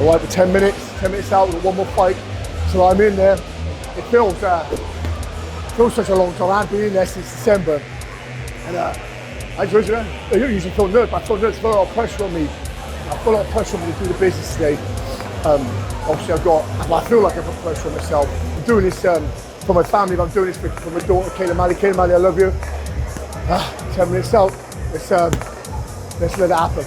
all right, for 10 minutes out, we've got one more fight. So I'm in there. It feels such a long time. I haven't been in there since December. And I don't usually feel nervous, but I feel nervous. There's a lot of pressure on me. I feel a lot of pressure on me to do the business today. Obviously I feel like I've got pressure on myself. I'm doing this for my family, but I'm doing this for my daughter, Malli. Malli, I love you. 10 minutes out, let's let it happen.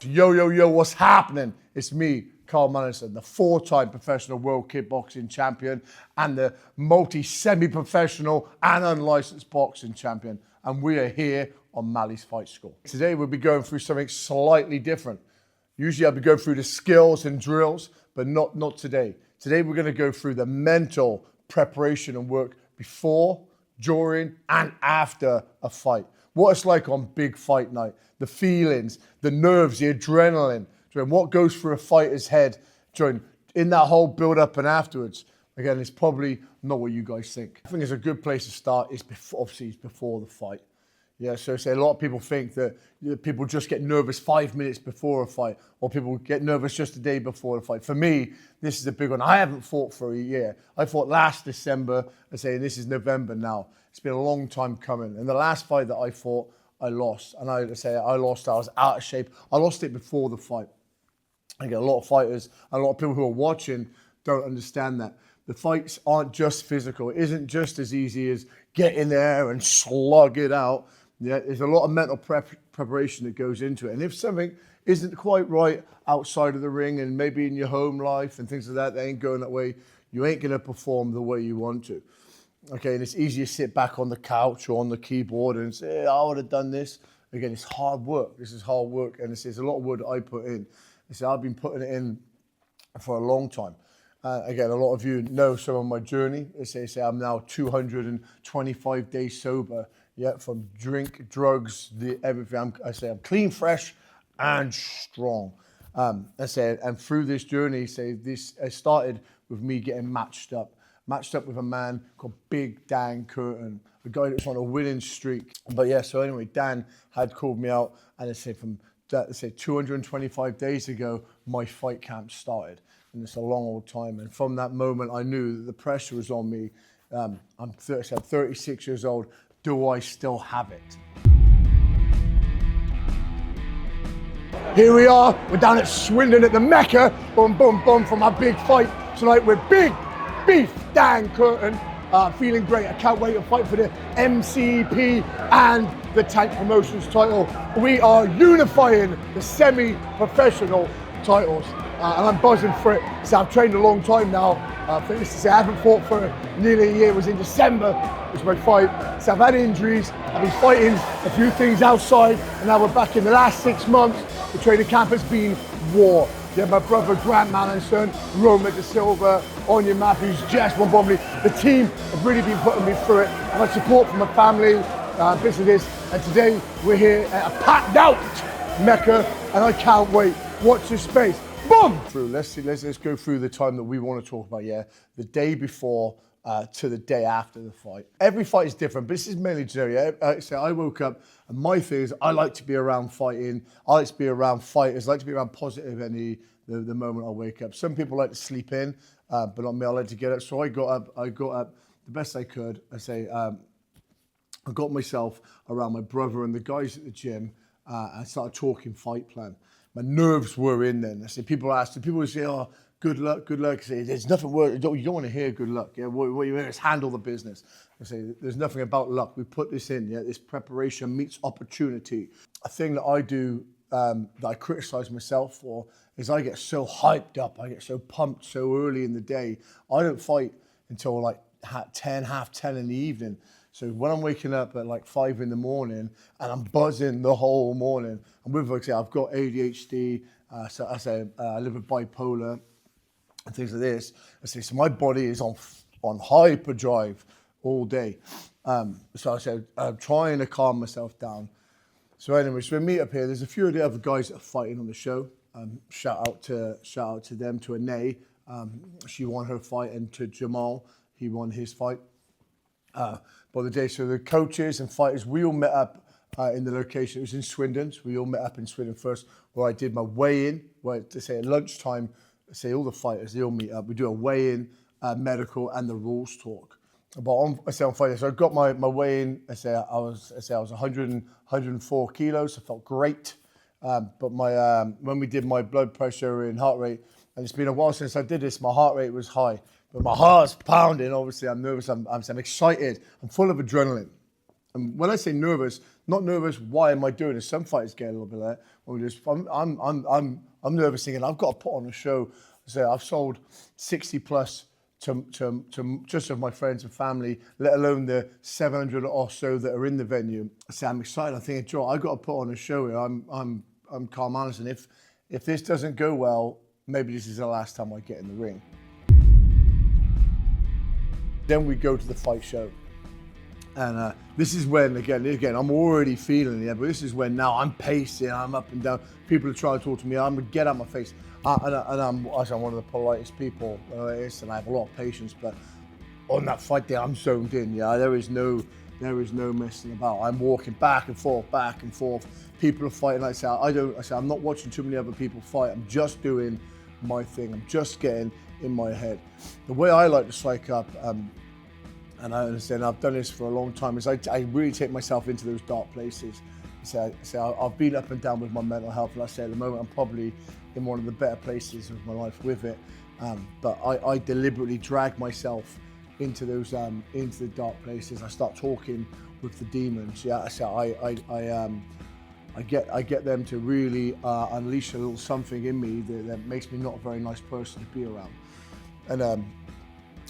Yo, what's happening? It's me, Mallinson, the 4-time professional world kickboxing champion and the multi-semi-professional and unlicensed boxing champion. And we are here on Mallis Fight School. Today we'll be going through something slightly different. Usually I'll be going through the skills and drills, but not today. Today we're going to go through the mental preparation and work before, during, and after a fight. What it's like on big fight night, the feelings, the nerves, the adrenaline, what goes through a fighter's head in that whole build-up and afterwards. Again, it's probably not what you guys think. I think it's a good place to start is before the fight. Yeah, so say a lot of people think that people just get nervous 5 minutes before a fight, or people get nervous just the day before a fight. For me, this is a big one. I haven't fought for a year. I fought last December, and this is November now. It's been a long time coming. And the last fight that I fought, I lost. And I lost, I was out of shape. I lost it before the fight. I get a lot of fighters, a lot of people who are watching don't understand that. The fights aren't just physical. It isn't just as easy as get in there and slug it out. Yeah, there's a lot of mental preparation that goes into it. And if something isn't quite right outside of the ring and maybe in your home life and things like that ain't going that way, you ain't going to perform the way you want to. Okay, and it's easy to sit back on the couch or on the keyboard and say, hey, I would have done this. Again, it's hard work. This is hard work, and there's a lot of work that I put in. I've been putting it in for a long time. Again, a lot of you know some of my journey. I'm now 225 days sober. Yeah, from drink, drugs, everything. I'm clean, fresh, and strong. And through this journey, this started with me getting matched up with a man called Big Dan Curtin, a guy that's on a winning streak. But yeah, so anyway, Dan had called me out, and from 225 days ago, my fight camp started. And it's a long old time. And from that moment, I knew that the pressure was on me. I'm 36 years old. Do I still have it? Here we are. We're down at Swindon at the Mecca. Boom, boom, boom, for my big fight tonight with Big Beef Dan Curtin. Feeling great. I can't wait to fight for the MCP and the Tank Promotions title. We are unifying the semi-professional titles. And I'm buzzing for it. So I've trained a long time now. I haven't fought for nearly a year. It was in December, it was my fight. So I've had injuries. I've been fighting a few things outside, and now we're back in the last 6 months. The training camp has been war. Yeah, my brother Grant Mallinson, Roma De Silva, Anya Matthews, Jess Bombomley. The team have really been putting me through it. I've had support from my family, bits of this. And today we're here at a packed out Mecca, and I can't wait. Watch this space. Boom! Let's go through the time that we want to talk about. Yeah, the day before to the day after the fight. Every fight is different, but this is mainly generic. So I woke up, and my thing is I like to be around fighting. I like to be around fighters. I like to be around positive energy the moment I wake up. Some people like to sleep in, but not me. I like to get up. So I got up the best I could. I got myself around my brother and the guys at the gym. And started talking fight plan. My nerves were in then. People would say, oh, good luck. I say, there's nothing worse. You don't want to hear good luck. Yeah, what you hear is handle the business. I say, there's nothing about luck. We put this in. Yeah, this preparation meets opportunity. A thing that I do that I criticize myself for is I get so hyped up. I get so pumped so early in the day. I don't fight until like half 10 in the evening. So when I'm waking up at like 5 in the morning and I'm buzzing the whole morning, and with, like I say, I've got ADHD, I live with bipolar and things like this. So my body is on hyperdrive all day. So I said, I'm trying to calm myself down. So anyway, so we meet up here. There's a few of the other guys that are fighting on the show. Shout out to them, to Anae. She won her fight, and to Jamal, he won his fight. by the day. So the coaches and fighters, we all met up in the location. It was in Swindon. So we all met up in Swindon first, where I did my weigh-in, where to say at lunchtime, say all the fighters, they all meet up. We do a weigh-in, medical, and the rules talk. But on Friday, so I got my weigh-in. I was 104 kilos. I felt great. But when we did my blood pressure and heart rate, and it's been a while since I did this, my heart rate was high. But my heart's pounding. Obviously, I'm nervous. I'm excited. I'm full of adrenaline. And when I say nervous, not nervous. Why am I doing this? Some fighters get a little bit of that. I'm nervous thinking I've got to put on a show. So I've sold 60 plus to just of my friends and family, let alone the 700 or so that are in the venue. So I'm excited. I'm thinking, Joe, I've got to put on a show here. I'm Carl Mallis, and if this doesn't go well, maybe this is the last time I get in the ring. Then we go to the fight show. And this is when, again, I'm already feeling it, but this is when now I'm pacing, I'm up and down. People are trying to talk to me, I'm gonna get out my face. And I'm one of the politest people there is, and I have a lot of patience, but on that fight day, I'm zoned in, yeah. There is no messing about. I'm walking back and forth. People are fighting. Like I say, I'm not watching too many other people fight. I'm just doing my thing. I'm just getting in my head. The way I like to psych up, and I understand I've done this for a long time, is I really take myself into those dark places. I've been up and down with my mental health, and I say at the moment I'm probably in one of the better places of my life with it. But I deliberately drag myself into those into the dark places. I start talking with the demons. Yeah, I get them to really unleash a little something in me that makes me not a very nice person to be around. And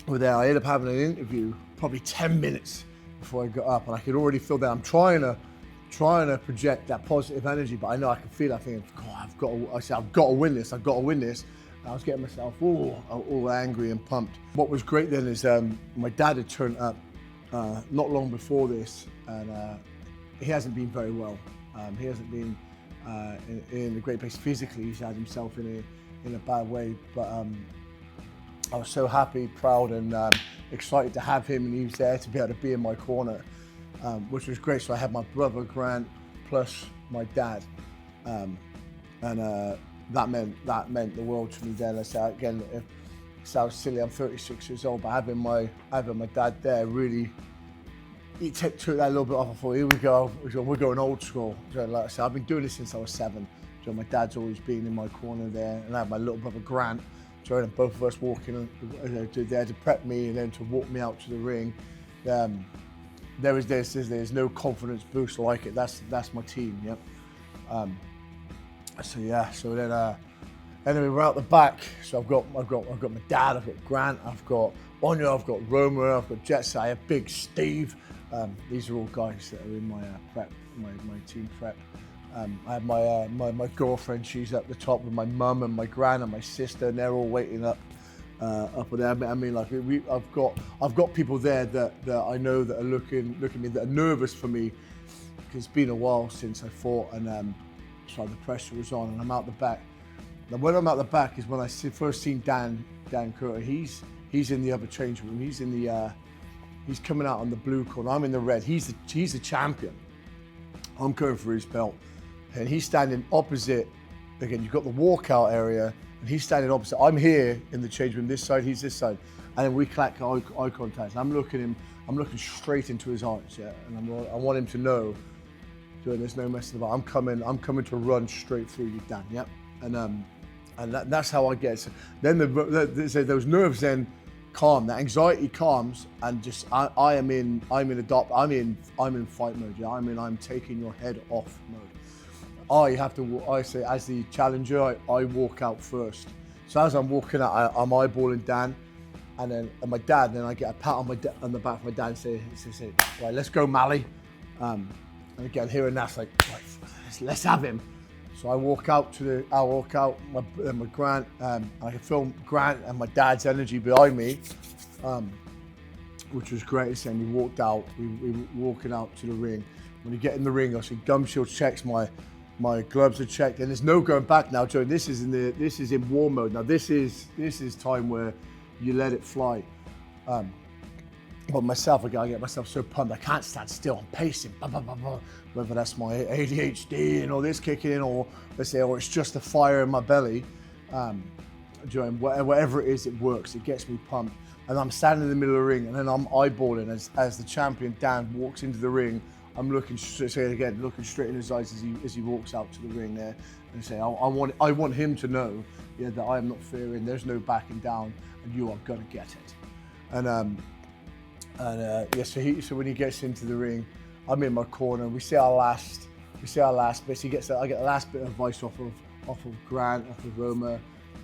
with that, I ended up having an interview probably 10 minutes before I got up, and I could already feel that I'm trying to project that positive energy, but I know I can feel it. I think, God, I've got to win this. And I was getting myself all angry and pumped. What was great then is my dad had turned up not long before this, and he hasn't been very well. He hasn't been in a great place physically. He's had himself in a bad way, but I was so happy, proud, and excited to have him, and he was there to be able to be in my corner, which was great. So I had my brother Grant plus my dad, and that meant the world to me then. I said again, it sounds silly. I'm 36 years old, but having my dad there really, he took that a little bit off. I thought, here we go. We're going old school. So like I said, I've been doing this since I was 7. So my dad's always been in my corner there, and I had my little brother Grant. So both of us walking there to prep me and then to walk me out to the ring. There's no confidence boost like it. That's my team. Yep. So then we're out the back. So I've got my dad, I've got Grant, I've got Onya, I've got Roma, I've got Jets, I have Big Steve. These are all guys that are in my prep, my team prep. I have my girlfriend. She's at the top with my mum and my gran and my sister, and they're all waiting up there. I mean, like I've got people there that I know that are looking at me, that are nervous for me, because it's been a while since I fought, and so the pressure was on, and I'm out the back. Now, when I'm out the back is when I first seen Dan Curter. He's in the other change room. He's coming out on the blue corner. I'm in the red. He's the champion. I'm going for his belt. And he's standing opposite. Again, you've got the walkout area, and he's standing opposite. I'm here in the change room, this side, he's this side. And then we clack eye contact. And I'm looking straight into his eyes, yeah. And I want him to know, there's no messing about. I'm coming to run straight through you, Dan, yeah. And that's how I get it. So then those nerves then calm, that anxiety calms, and just I'm in fight mode, yeah. I'm taking your head off mode. I say, as the challenger, I walk out first. So as I'm walking out, I'm eyeballing Dan, and my dad, and then I get a pat on the back of my dad and say, right, let's go, Malli. And again, here and that's like, right, let's have him. So I walk out my Grant, and I can feel Grant and my dad's energy behind me, which was great to see. And we walked out, we were walking out to the ring. When you get in the ring, I see gum shield checks, my gloves are checked, and there's no going back now, Joe. This is in war mode. Now this is time where you let it fly. But myself, I get myself so pumped, I can't stand still. I'm pacing, blah, blah, blah, blah. Whether that's my ADHD and all this kicking in, or let's say, or it's just the fire in my belly. Whatever it is, it works. It gets me pumped. And I'm standing in the middle of the ring, and then I'm eyeballing as the champion Dan walks into the ring. I'm looking straight in his eyes as he walks out to the ring there, and say, I want him to know, that I am not fearing. There's no backing down, and you are gonna get it. So when he gets into the ring, I'm in my corner. We say our last bits. I get the last bit of advice off of Grant, off of Roma.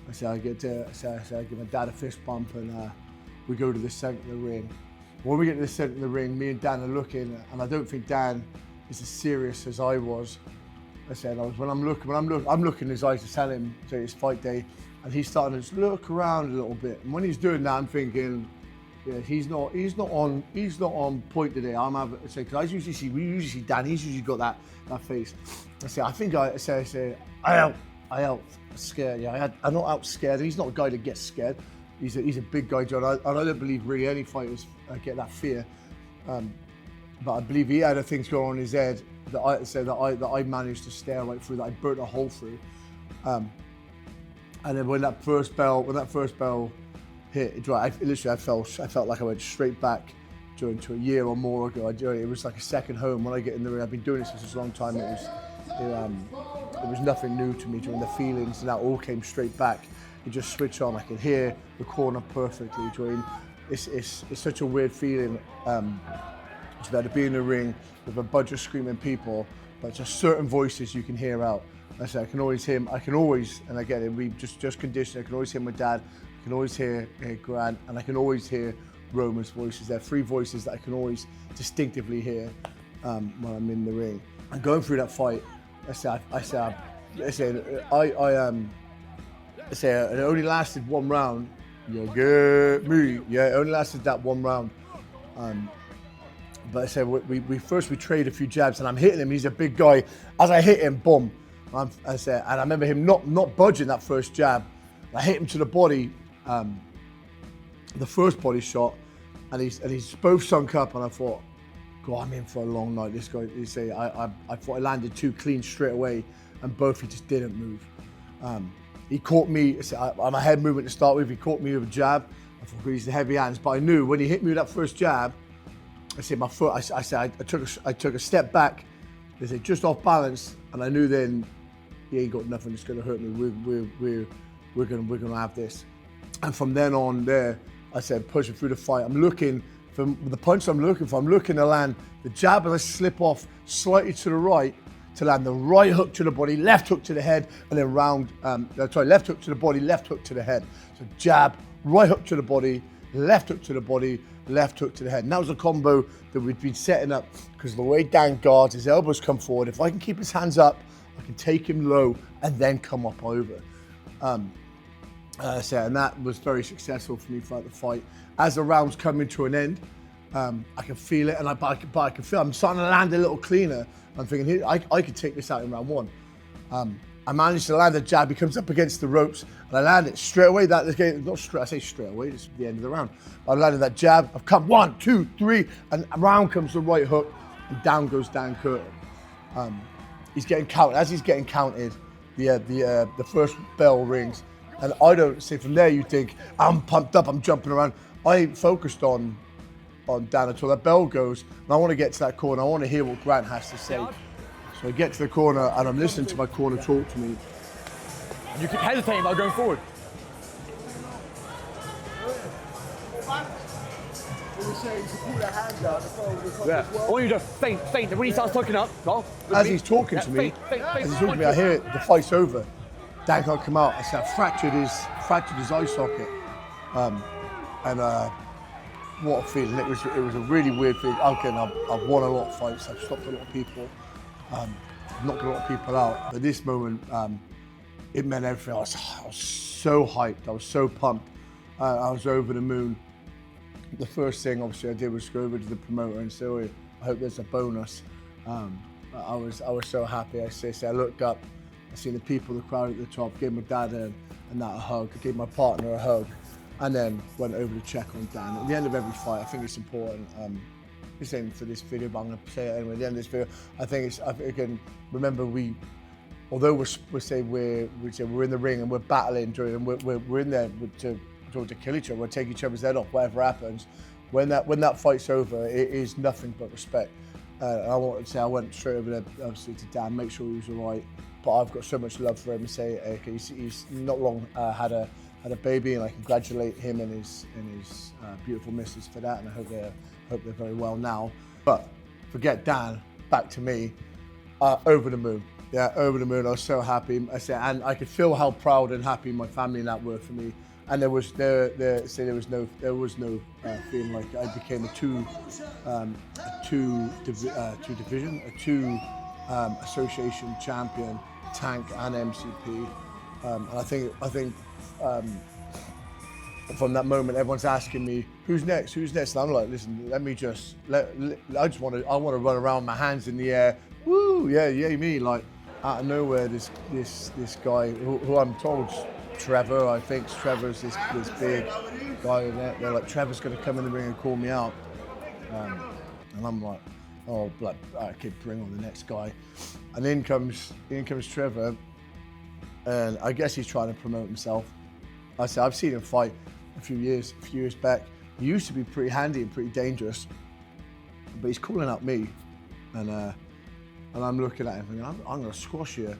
I give my dad a fist bump, and we go to the centre of the ring. When we get to the centre of the ring, me and Dan are looking, and I don't think Dan is as serious as I was. I'm looking in his eyes to tell him that it's fight day, and he's starting to just look around a little bit. And when he's doing that, I'm thinking, he's not on point today. Because we usually see Dan. He's usually got that face. I out scared. I'm not out scared. He's not a guy that gets scared. He's a big guy, John. And I don't believe really any fighters get that fear. But I believe he had things going on in his head that I managed to stare right through, that I burnt a hole through. And then when that first bell hit, I felt like I went straight back to a year or more ago. It was like a second home when I get in the ring. I've been doing this for such a long time. It was nothing new to me during the feelings, and that all came straight back. It just switched on. I could hear the corner perfectly. It's such a weird feeling to be in the ring with a bunch of screaming people, but just certain voices you can hear out. I can always hear him. And again, we just conditioned. I can always hear my dad. I can always hear Grant, and I can always hear Roma's voices. There are three voices that I can always distinctively hear when I'm in the ring. And going through that fight, it only lasted one round. You get me? Yeah, it only lasted that one round. But we trade a few jabs, and I'm hitting him. He's a big guy. As I hit him, boom. And I remember him not budging that first jab. I hit him to the body, the first body shot, and he's both sunk up. And I thought, God, I'm in for a long night. This guy, I thought I landed too clean straight away, and both he just didn't move. He caught me. I'm a head movement to start with. He caught me with a jab. I thought he's the heavy hands, but I knew when he hit me with that first jab, my foot. I took a step back. Just off balance, and I knew then, he ain't got nothing that's going to hurt me. We're gonna have this. And from then on, pushing through the fight. I'm looking for the punch. I'm looking to land the jab as I slip off slightly to the right, to land the right hook to the body, left hook to the head, and then left hook to the body, left hook to the head. So jab, right hook to the body, left hook to the body, left hook to the head. And that was a combo that we'd been setting up, because the way Dan guards, his elbows come forward. If I can keep his hands up, I can take him low and then come up over. And that was very successful for me throughout the fight. As the round's coming to an end, I can feel it, and I can feel I'm starting to land a little cleaner. I'm thinking, I could take this out in round one. I managed to land a jab. He comes up against the ropes, and I land it straight away. I say straight away, it's the end of the round. I landed that jab. I've come 1, 2, 3, and around comes the right hook, and down goes Dan Curtin. He's getting counted. As he's getting counted, the first bell rings, and I don't see from there. You think I'm pumped up, I'm jumping around. I ain't focused on Dan until that bell goes, and I want to get to that corner. I want to hear what Grant has to say. So I get to the corner, and I'm listening to my corner talk to me. You keep hesitating about going forward. Yeah. All you do, faint. When he starts talking up, as he's talking to me, I hear it, the fight's over. Dan can't come out. I said, I fractured his eye socket. What a feeling. It was a really weird feeling. Again, I've won a lot of fights. I've stopped a lot of people. Knocked a lot of people out. But this moment, it meant everything. I was so hyped. I was so pumped. I was over the moon. The first thing, obviously, I did was go over to the promoter and say, "Oh, I hope there's a bonus." I was so happy. I looked up. I seen the people, the crowd at the top. Gave my dad a hug. I gave my partner a hug. and then went over to check on Dan. At the end of every fight, I think it's important. This ain't for this video, but I'm going to say it anyway. At the end of this video, I think again, remember although we're in the ring and we're battling, and we're in there to kill each other, we'll take each other's head off, whatever happens. When that fight's over, it is nothing but respect. I wanted to say I went straight over there, obviously, to Dan, make sure he was all right. But I've got so much love for him. He's not long had a baby, and I congratulate him and his beautiful missus for that, and I hope they're very well now. But forget Dan, back to me. Over the moon. Yeah, over the moon. I was so happy. And I could feel how proud and happy my family and that were for me. And there was no feeling like I became a two association champion, tank and MCP. And I think from that moment, everyone's asking me, who's next? Who's next? And I'm like, listen, I want to run around, my hands in the air. Woo, yeah, me. Like out of nowhere, this guy who I'm told. Trevor, I think Trevor's this big guy in there. They're like, Trevor's going to come in the ring and call me out. And I'm like, oh, okay, bring on the next guy. And in comes Trevor, and I guess he's trying to promote himself. I said, I've seen him fight a few years back. He used to be pretty handy and pretty dangerous, but he's calling out me. And I'm looking at him thinking, I'm going to squash you.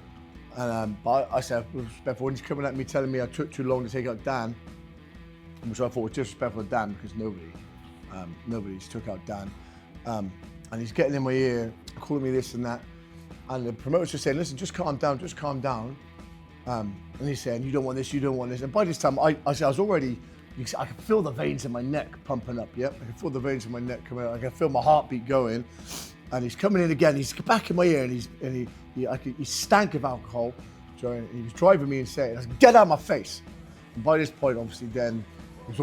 And but I said, respectful, when he's coming at me telling me I took too long to take out Dan, which I thought was disrespectful to Dan because nobody's took out Dan. And he's getting in my ear, calling me this and that. And the promoter's just saying, listen, just calm down. And he's saying, you don't want this, you don't want this. And by this time, I was already, I could feel the veins in my neck pumping up, yep. I could feel the veins in my neck coming out. I could feel my heartbeat going. And he's coming in again, he's back in my ear, and he stank of alcohol. And he was driving me insane. I was like, get out of my face. And by this point, obviously, then it was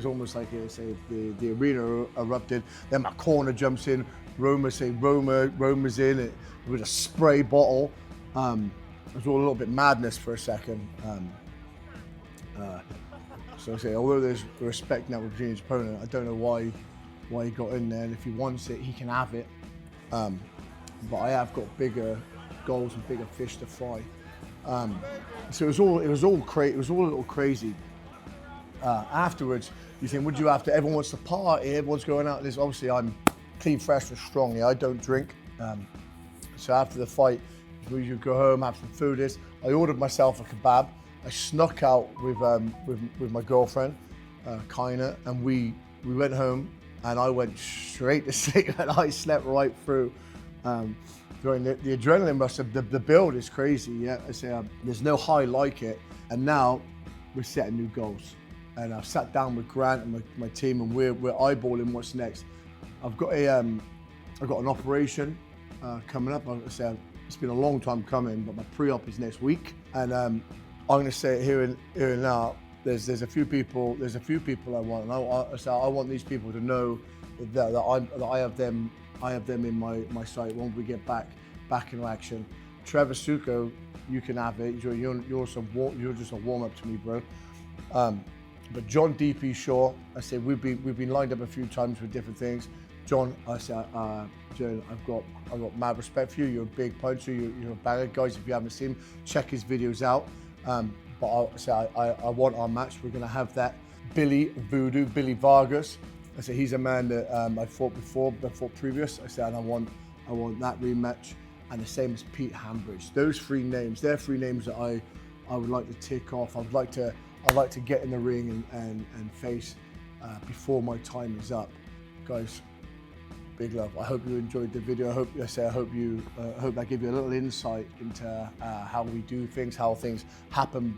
almost like the arena erupted. Then my corner jumps in. Roma's in with a spray bottle. It was all a little bit madness for a second. So I say, although there's respect now between his opponent, I don't know why he got in there. And if he wants it, he can have it. But I have got bigger goals and bigger fish to fry. So it was all a little crazy. Afterwards, you think, would you have to? Everyone wants to party. Everyone's going out. This obviously I'm clean, fresh, and strong. Yeah, I don't drink. So after the fight, we should go home, have some food. I ordered myself a kebab. I snuck out with my girlfriend, Kaina, and we went home. And I went straight to sleep, and I slept right through. During the adrenaline rush of the build is crazy. Yeah, I say there's no high like it. And now we're setting new goals. And I've sat down with Grant and my team, and we're eyeballing what's next. I've got an operation coming up. I say it's been a long time coming, but my pre-op is next week. And I'm going to say it here and now. There's a few people I want, and I want these people to know that I have them in my sight when we get back in action. Trevor Suko, you can have it. You're just a warm up to me, bro. But John DP Shaw, I said we've been lined up a few times with different things. John, I said, John, I've got mad respect for you. You're a big puncher. You're a banger, guys. If you haven't seen him, check his videos out. But I want our match. We're going to have that Billy Vargas. I said he's a man that I fought before, previous. I said, and I want that rematch. And the same as Pete Hambridge. Those three names, they're three names that I would like to tick off. I'd like to get in the ring and face before my time is up, guys. Big love. I hope you enjoyed the video. I hope that gave you a little insight into how we do things, how things happen,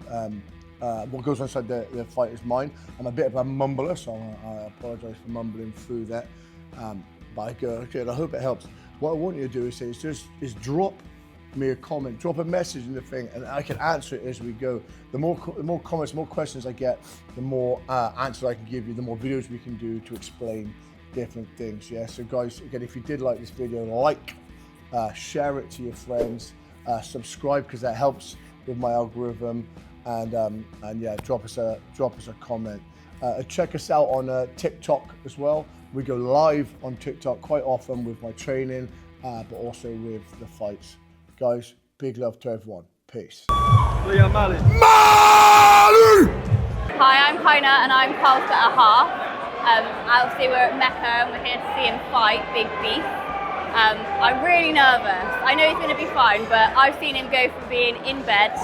what goes on inside the fighter's mind. I'm a bit of a mumbler, so I apologise for mumbling through that. But I hope it helps. What I want you to do is drop me a comment, drop a message in the thing, and I can answer it as we go. The more comments, more questions I get, the more answers I can give you, the more videos we can do to explain different things. Yeah, so guys, again, if you did like this video, share it to your friends, subscribe because that helps with my algorithm, and yeah, drop us a comment. Check us out on TikTok as well. We go live on TikTok quite often with my training, but also with the fights. Guys, big love to everyone. Peace. Mallis. Malli! Hi, I'm Kaina and I'm Carl's better half. Obviously we're at Mecca and we're here to see him fight Big Beef. I'm really nervous. I know he's going to be fine, but I've seen him go from being in bed,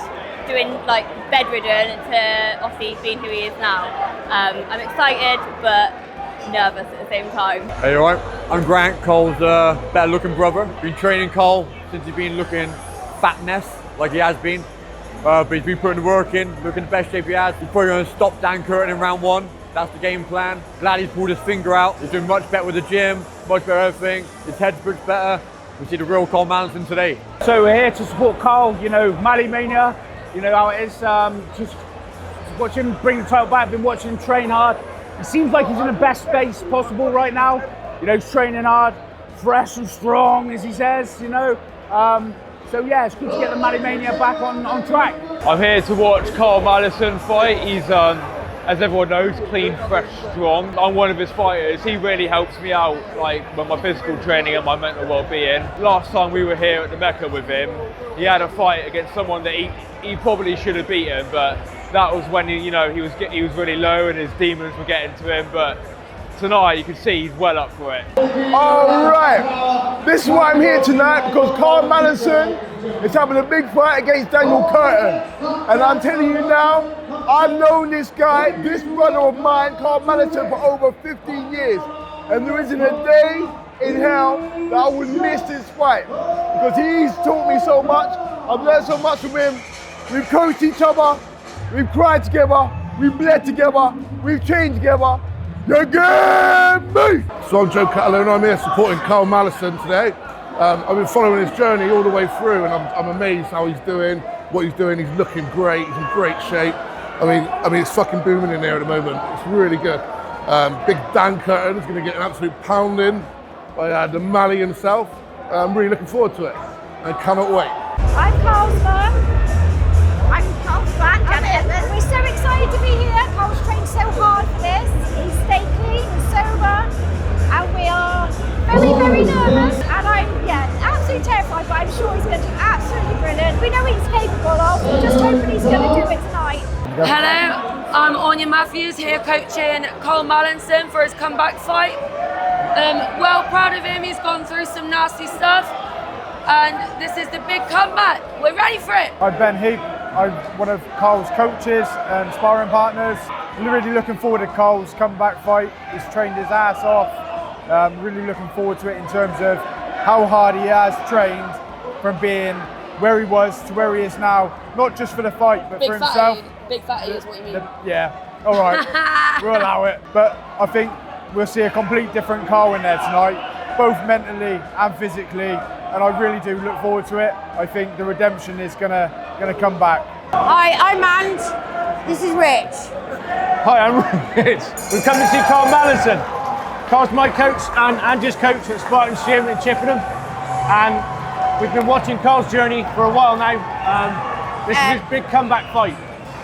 doing like bedridden, to obviously being who he is now. I'm excited, but nervous at the same time. Hey, you alright? I'm Grant, Cole's better looking brother. Been training Cole since he's been looking fatness like he has been. But he's been putting the work in, looking the best shape he has. He's probably going to stop Dan Curtin in round 1. That's the game plan. Glad he's pulled his finger out. He's doing much better with the gym, much better everything. His head's much better. We see the real Cole Mallinson today. So we're here to support Carl, you know, Malli Mania. You know how it is, just watch him bring the title back. Been watching him train hard. It seems like he's in the best space possible right now. You know, he's training hard, fresh and strong, as he says, you know. So yeah, it's good to get the Malli Mania back on track. I'm here to watch Carl Mallinson fight. He's, as everyone knows, clean, fresh, strong. I'm one of his fighters. He really helps me out, like with my physical training and my mental well-being. Last time we were here at the Mecca with him, he had a fight against someone that he probably should have beaten, but that was when he was really low and his demons were getting to him. But tonight you can see he's well up for it. All right, this is why I'm here tonight, because Carl Mallinson is having a big fight against Daniel Curtin. And I'm telling you now, I've known this guy, this brother of mine, Carl Mallinson, for over 15 years. And there isn't a day in hell that I would miss this fight, because he's taught me so much. I've learned so much from him. We've coached each other, we've cried together, we've bled together, we've trained together. You get me! So I'm Joe Catalona, I'm here supporting Carl Mallinson today. I've been following his journey all the way through, and I'm amazed how he's doing, what he's doing. He's looking great, he's in great shape. I mean it's fucking booming in there at the moment. It's really good. Big Dan Curtin is going to get an absolute pounding by the Malli himself. I'm really looking forward to it. I cannot wait. I'm Carl's mum. I'm Carl's grand, Janet Evans. We're so excited to be here. Carl's trained so hard for this. He's stayed clean and sober, and we are very, very nervous. And I'm, absolutely terrified, but I'm sure he's going to do absolutely brilliant. We know what he's capable of. We're just hoping he's going to do it tonight. Hello, I'm Anya Matthews here coaching Carl Mallinson for his comeback fight. Well proud of him, he's gone through some nasty stuff and this is the big comeback. We're ready for it. I'm Ben Heap. I'm one of Carl's coaches and sparring partners. Really looking forward to Carl's comeback fight. He's trained his ass off. Really looking forward to it in terms of how hard he has trained from being where he was to where he is now, not just for the fight, but for himself. Big fatty is what you mean. Yeah, all right, we'll allow it. But I think we'll see a complete different Carl in there tonight, both mentally and physically, and I really do look forward to it. I think the redemption is gonna come back. Hi, I'm And. This is Rich. Hi, I'm Rich. We've come to see Carl Mallinson. Carl's my coach and Andrew's coach at Spartan's Gym in Chippenham, and we've been watching Carl's journey for a while now. This is his big comeback fight.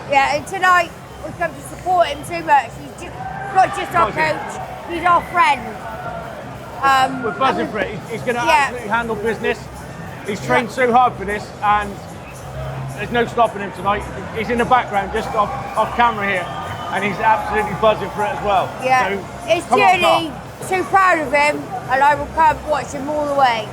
Yeah, and tonight we've come to support him so much. He's not just our coach, he's our friend. We're buzzing for it. He's going to absolutely handle business. He's trained so hard for this, and there's no stopping him tonight. He's in the background, just off camera here, and he's absolutely buzzing for it as well. Yeah, so, his journey, so proud of him, and I will come watch him all the way.